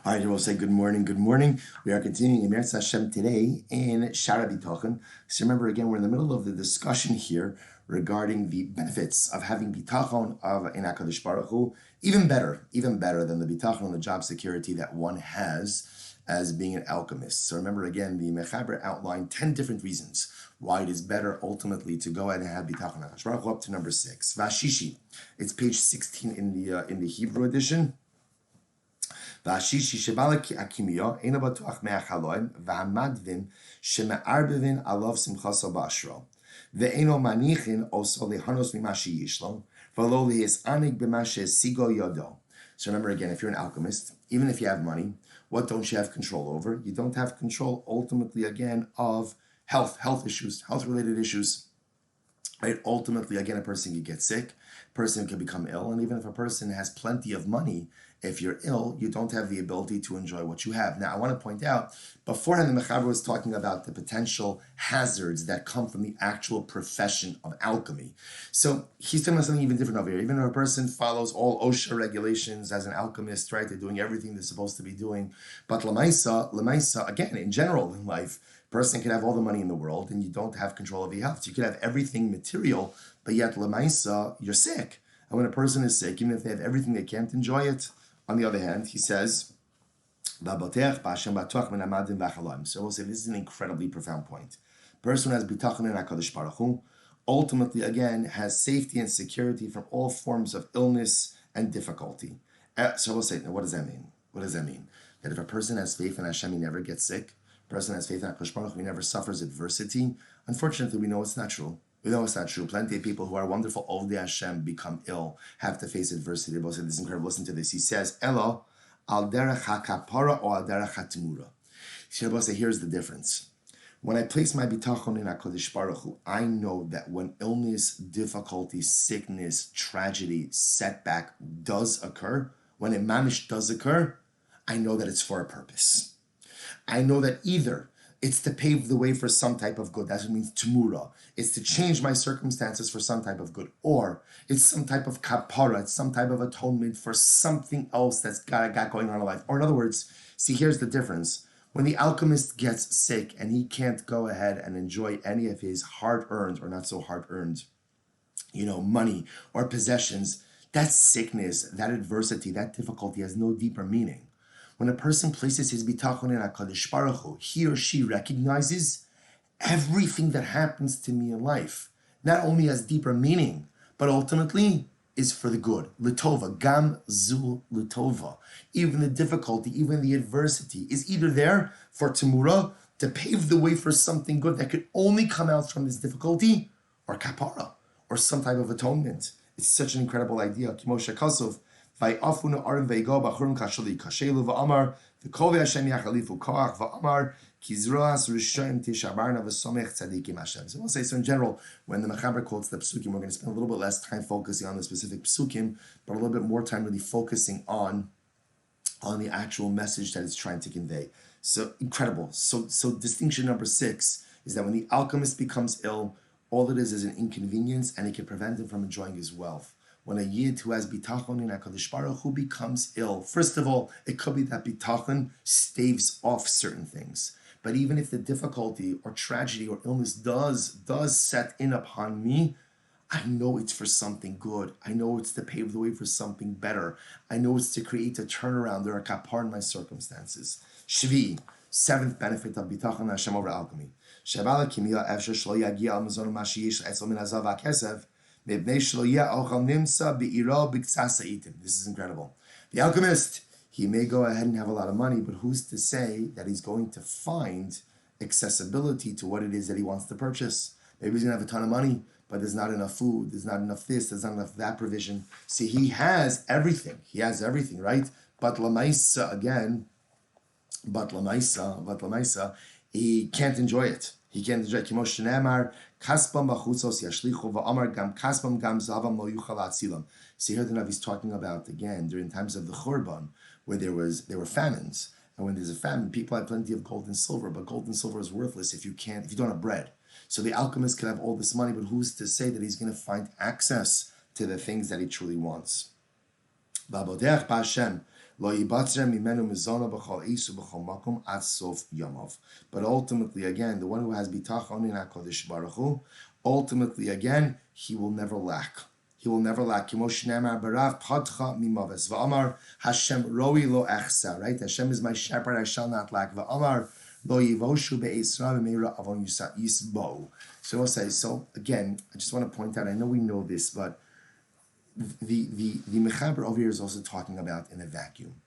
All right, we'll say good morning. Good morning. We are continuing Emerz Hashem today in Shaar Habitachon. So remember, again, we're in the middle of the discussion here regarding the benefits of having bitachon in HaKadosh Baruch Hu. Even better than the bitachon and the job security that one has as being an alchemist. So remember, again, the Mechaber outlined 10 different reasons why it is better ultimately to go ahead and have bitachon HaKadosh Baruch Hu up to number 6. Vashishi. It's page 16 in the Hebrew edition. והשישי שבא להקימיו אינו בטוח מהחלום והמדבין שמערבבין עליו שמחתו באשרו ואינו מניחין עושו ליהנות ממה שיש לו ולא להסענג במה שהשיגו ידו. So remember again, if you're an alchemist, even if you have money, what don't you have control over? You don't have control ultimately again of health issues, health-related issues. Right? Ultimately, again, a person can get sick, a person can become ill, and even if a person has plenty of money, if you're ill, you don't have the ability to enjoy what you have. Now, I want to point out, beforehand, the Mechaber was talking about the potential hazards that come from the actual profession of alchemy. So he's talking about something even different over here. Even if a person follows all OSHA regulations as an alchemist, right? They're doing everything they're supposed to be doing. But Lamaisa, again, in general in life, person can have all the money in the world and you don't have control of your health. So you could have everything material, but yet Lamaisa, you're sick. And when a person is sick, even if they have everything, they can't enjoy it. On the other hand, he says, so we'll say this is an incredibly profound point. Person who has bitachon in HaKadosh Baruch Hu, ultimately, again, has safety and security from all forms of illness and difficulty. So we'll say, now what does that mean? What does that mean? That if a person has faith in Hashem, he never gets sick. A person has faith in HaKadosh Baruch Hu, he never suffers adversity. Unfortunately, we know it's not true. We know it's not true. Plenty of people who are wonderful Ovdei Hashem become ill, have to face adversity. Both say this is incredible. Listen to this. He says, Elo al derech hakapara or al derech hatemura. Here's the difference. When I place my bitachon in HaKadosh Baruch Hu, I know that when illness, difficulty, sickness, tragedy, setback does occur, when a mamish does occur, I know that it's for a purpose. I know that either it's to pave the way for some type of good. That's what it means temura. It's to change my circumstances for some type of good. Or it's some type of kapara. It's some type of atonement for something else that's got going on in life. Or in other words, see, here's the difference. When the alchemist gets sick and he can't go ahead and enjoy any of his hard-earned or not so hard-earned, money or possessions, that sickness, that adversity, that difficulty has no deeper meaning. When a person places his bitachon in HaKadosh Baruch Hu, he or she recognizes everything that happens to me in life not only has deeper meaning, but ultimately is for the good. Litova, gam zul litova. Even the difficulty, even the adversity is either there for temura, to pave the way for something good that could only come out from this difficulty, or kapara, or some type of atonement. It's such an incredible idea. Kimosha Kasov, Vayafunu Arim Vaygo Bachurim Kashali Kashelu Va'amar V'Kol Hashem Yachalifu Koach Va'amar Kizroas Rishayim Tishabarna V'Somech Tzadikim Hashem. So we'll say, so in general, when the Mechaber quotes the psukim, we're going to spend a little bit less time focusing on the specific psukim, but a little bit more time really focusing on the actual message that it's trying to convey. So incredible. So distinction number 6 is that when the alchemist becomes ill, all it is an inconvenience, and it can prevent him from enjoying his wealth. When a yid who has bitachon in HaKadosh Baruch Hu becomes ill, first of all, it could be that bitachon staves off certain things. But even if the difficulty or tragedy or illness does set in upon me, I know it's for something good. I know it's to pave the way for something better. I know it's to create a turnaround or a kapar in my circumstances. Shvi, 7th benefit of bitachon Hashem over alchemy. Shabala kimia efshar shlo yagia al mazon mashiyish etzol min hazav ha'kesef. This is incredible. The alchemist, he may go ahead and have a lot of money, but who's to say that he's going to find accessibility to what it is that he wants to purchase? Maybe he's going to have a ton of money, but there's not enough food, there's not enough this, there's not enough that provision. See, he has everything. He has everything, right? But Lamaisa, he can't enjoy it. He can't enjoy Kimosh Nemar, Kaspam Bachusos Yashlichu Va'amar Gam Kaspam Gam Zavam Lo Yuchal Atzilam. See here the Navi's talking about again during times of the Churban, where there were famines. And when there's a famine, people have plenty of gold and silver, but gold and silver is worthless if you don't have bread. So the alchemist could have all this money, but who's to say that he's going to find access to the things that he truly wants? V'abodech b'Hashem lo yibatzer mimenu mizona b'chol isu b'chol makom ad sof yamav. But ultimately, again, the one who has bitachon in HaKadosh Baruch Hu, ultimately, again, he will never lack. He will never lack. Kimosh nemar barav padcha mimaves. V'amar Hashem roi lo echsa. Right? Hashem is my shepherd, I shall not lack. V'amar lo yivoshu be'esra v'meira avon yisbo. So I'll say, so again, I just want to point out, I know we know this, but the Mechaber over here is also talking about in a vacuum.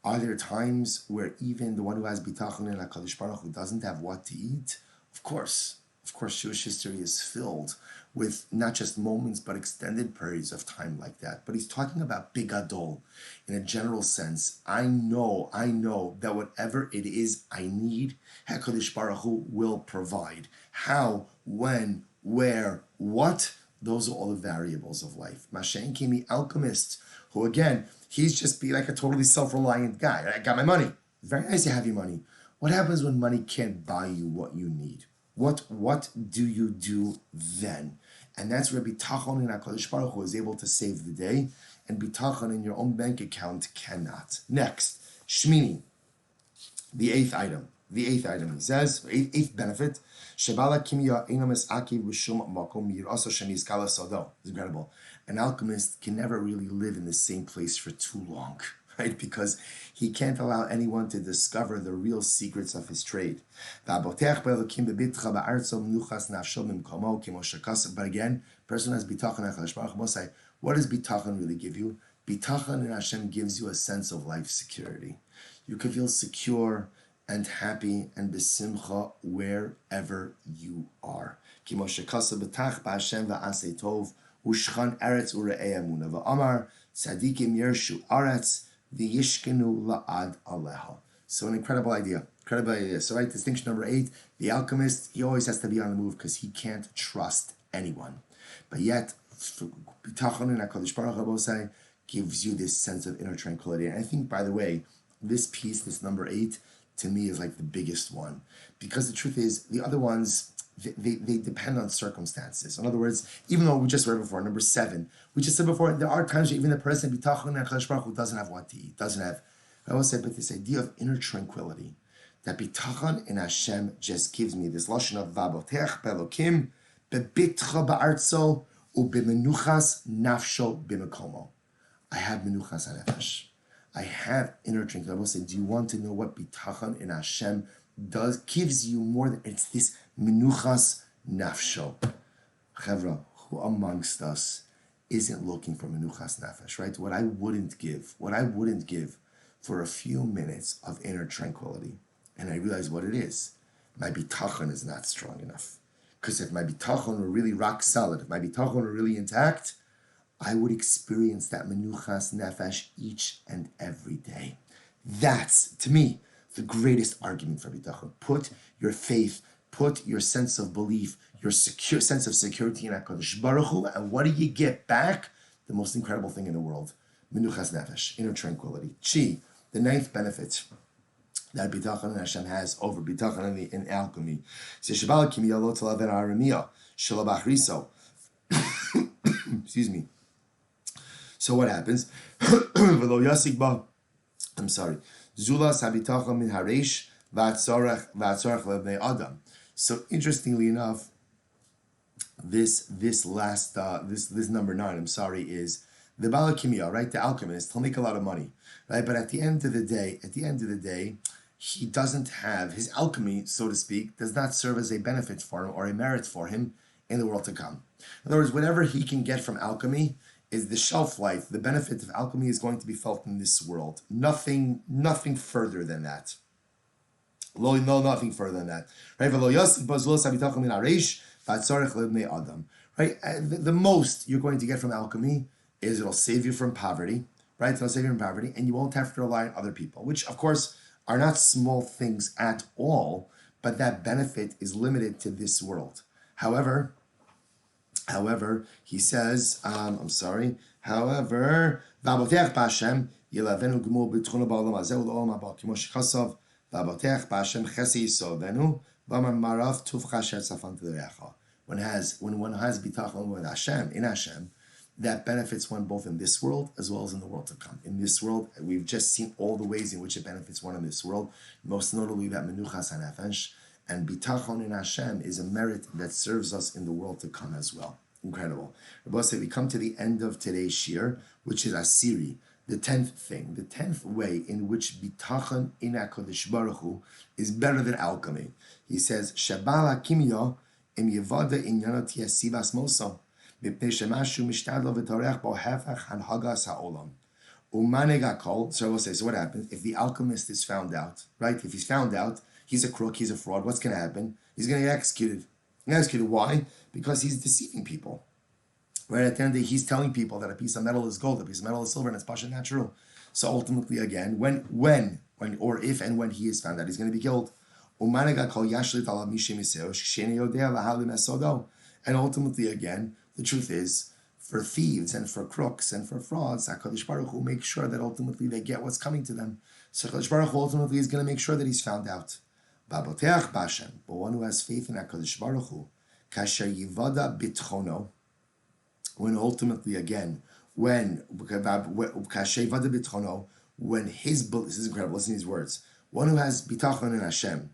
Are there times where even the one who has bitachon in HaKadosh Baruch Hu doesn't have what to eat? Of course. Of course, Jewish history is filled with not just moments, but extended periods of time like that. But he's talking about bigadol in a general sense. I know that whatever it is I need, HaKadosh Baruch Hu will provide. How, when, where, what? Those are all the variables of life. Mashen Kimi, alchemist, who again, he's just be like a totally self-reliant guy. I got my money. Very nice to have your money. What happens when money can't buy you what you need? What do you do then? And that's where bitachon in HaKadosh Baruch Hu is able to save the day, and bitachon in your own bank account cannot. Next, Shmini, the eighth item. The eighth item, he says, eighth benefit, Shebala kimya einamis akiv b'shum makom yiraso sheniz kala sodo. It's incredible. An alchemist can never really live in the same place for too long, right? Because he can't allow anyone to discover the real secrets of his trade. But again, person has bitachon HaKadosh Baruch Hu say, what does bitachon really give you? Bitachon in Hashem gives you a sense of life security. You can feel secure and happy and besimcha wherever you are. Ushchan eretz ure'ei amuna v'amar tzadikim yershu aretz v'yishkenu la'ad aleha. So an incredible idea. So right, distinction number 8, the alchemist, he always has to be on the move because he can't trust anyone. But yet, bitachon in HaKadosh Baruch Hu gives you this sense of inner tranquility. And I think, by the way, this piece, this number 8, to me is like the biggest one. Because the truth is, the other ones, they depend on circumstances. In other words, even though we just read before, number 7, we just said before, there are times where even the person bitachon in HaKadosh Baruch Hu doesn't have what to eat, doesn't have. I will say, but this idea of inner tranquility, that bitachon in Hashem just gives me this lashon of vabotech belokim bebitcha ba'artzo ubemenuchas nafsho bimekomo. I have menuchas hanefesh. I have inner tranquility. I will say, do you want to know what bitachon in Hashem gives you more than it's this menuchas nafsho? Chevra, who amongst us isn't looking for menuchas nafesh, right? What I wouldn't give for a few minutes of inner tranquility, and I realize what it is. My bitachon is not strong enough. Because if my bitachon were really rock solid, if my bitachon were really intact, I would experience that menuchas nefesh each and every day. That's, to me, the greatest argument for bitachon. Put your faith, put your sense of belief, your secure sense of security in HaKadosh Baruch Hu, and what do you get back? The most incredible thing in the world. Menuchas nefesh, inner tranquility. Chi, the 9th benefit that bitachon in Hashem has over bitachon in alchemy. Excuse me. So what happens? I'm sorry. Zulas habitachon min hareish v'atzorach lebnei adam. So interestingly enough, this number 9, I'm sorry, is the balakimia, right? The alchemist. He'll make a lot of money, right? But at the end of the day, he doesn't have his alchemy, so to speak, does not serve as a benefit for him or a merit for him in the world to come. In other words, whatever he can get from alchemy is the shelf life. The benefit of alchemy is going to be felt in this world. Nothing further than that. Nothing further than that. Right? The most you're going to get from alchemy is it'll save you from poverty, right? It'll save you from poverty, and you won't have to rely on other people, which, of course, are not small things at all, but that benefit is limited to this world. However, he says, however, V'abotech b'Hashem yilavenu g'mul b'tchuna ba'olam hazeh u'l'olam haba kimo shechasav V'abotech b'Hashem chesed yisodenu v'amar marav tuvcha asher tzafanta l'recha. When one has bitachon with Hashem, in Hashem, that benefits one both in this world as well as in the world to come. In this world, we've just seen all the ways in which it benefits one in this world, most notably that menuchas hanefesh, and bitachon in Hashem is a merit that serves us in the world to come as well. Incredible. Rabbi said we come to the end of today's Shiur, which is Asiri, the 10th thing, the 10th way in which bitachon in HaKadosh Baruch Hu is better than alchemy. He says, Shabal HaKimyo im yevada inyanot yesivas moso. So what happens if the alchemist is found out, right? If he's found out, he's a crook, he's a fraud, what's going to happen? He's going to get executed. Why? Because he's deceiving people. Right? At the end of the day, he's telling people that a piece of metal is gold, a piece of metal is silver, and it's pasha not true. So ultimately, again, when or if and when he is found out, he's going to be killed. And ultimately, again, the truth is, for thieves and for crooks and for frauds, HaKadosh Baruch Hu makes sure that ultimately they get what's coming to them. So HaKadosh Baruch Hu ultimately is going to make sure that he's found out. But one who has faith in HaKadosh Baruch Hu, kasher yivada bitchono, when ultimately again, when kasher yivada bitchono, when his, this is incredible, listen to these words, one who has bitachon in Hashem,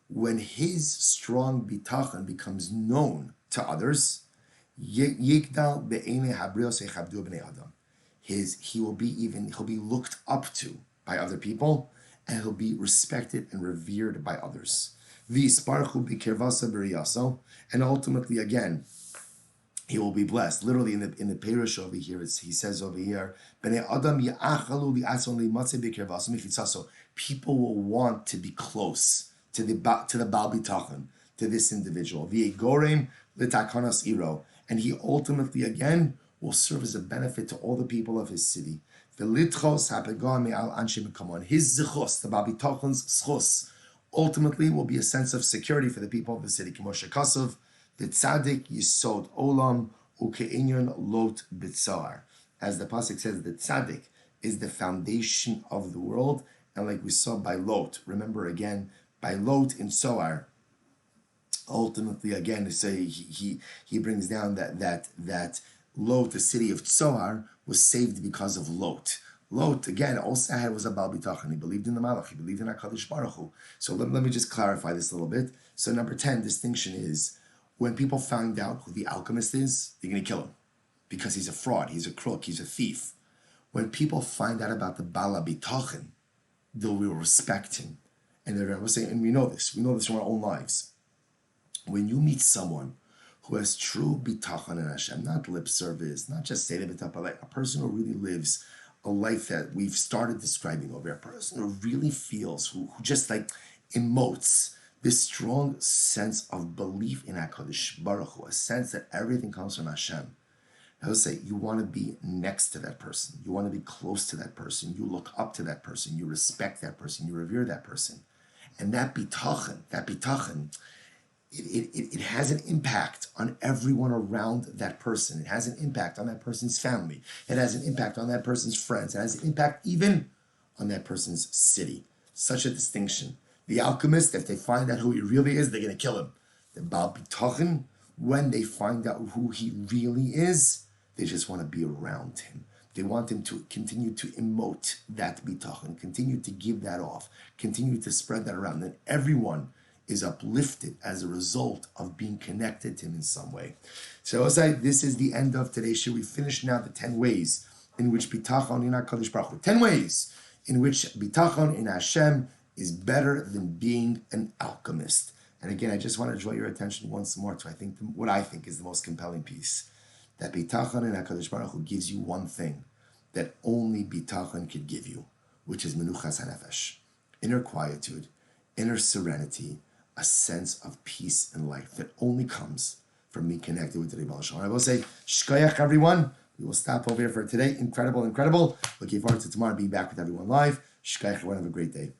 when his strong bitachon becomes known to others, he'll be looked up to by other people, and he'll be respected and revered by others. And ultimately, again, he will be blessed. Literally, in the Perush over here, he says over here, people will want to be close to the Baal Bitachon, to this individual. And he ultimately, again, will serve as a benefit to all the people of his city. His zichos, the Baal Bitachon's zichos, ultimately will be a sense of security for the people of the city. The tzaddik yisod olam uke'inyan lot b'tzohar. As the pasuk says, the tzaddik is the foundation of the world, and like we saw by Lot, remember again, by Lot in Zohar, ultimately again, say he brings down that Lot, the city of Zohar, was saved because of Lot. Lot, again, also was a Baal Bitachon. He believed in the Malach. He believed in HaKadosh Baruch Hu. So let me just clarify this a little bit. So number 10, distinction is, when people find out who the alchemist is, they're going to kill him because he's a fraud, he's a crook, he's a thief. When people find out about the Baal Bitachon, they will respect him. And they're going to say, and we know this from our own lives. When you meet someone who has true bitachon in Hashem, not lip service, not just say the bitachon, but like a person who really lives a life that we've started describing over here, a person who really feels, who just like emotes this strong sense of belief in HaKadosh Baruch Hu, a sense that everything comes from Hashem. I would say you want to be next to that person. You want to be close to that person. You look up to that person. You respect that person. You revere that person. And that bitachon, it has an impact on everyone around that person. It has an impact on that person's family. It has an impact on that person's friends. It has an impact even on that person's city. Such a distinction. The alchemist, if they find out who he really is, they're going to kill him. The Baal Bitachon, when they find out who he really is, they just want to be around him. They want him to continue to emote that bitachon, continue to give that off, continue to spread that around. And everyone is uplifted as a result of being connected to him in some way. So this is the end of today's show. We finished now the 10 ways in which bitachon in HaKadosh Baruch Hu, 10 ways in which bitachon in Hashem is better than being an alchemist. And again, I just want to draw your attention once more to what I think is the most compelling piece. That bitachon in HaKadosh Baruch Hu gives you one thing that only bitachon could give you, which is menuchas hanefesh, inner quietude, inner serenity, a sense of peace in life that only comes from being connected with the Rebbe Shalom. I will say, shkoyach everyone. We will stop over here for today. Incredible. Looking forward to tomorrow being back with everyone live. Shkoyach everyone. Have a great day.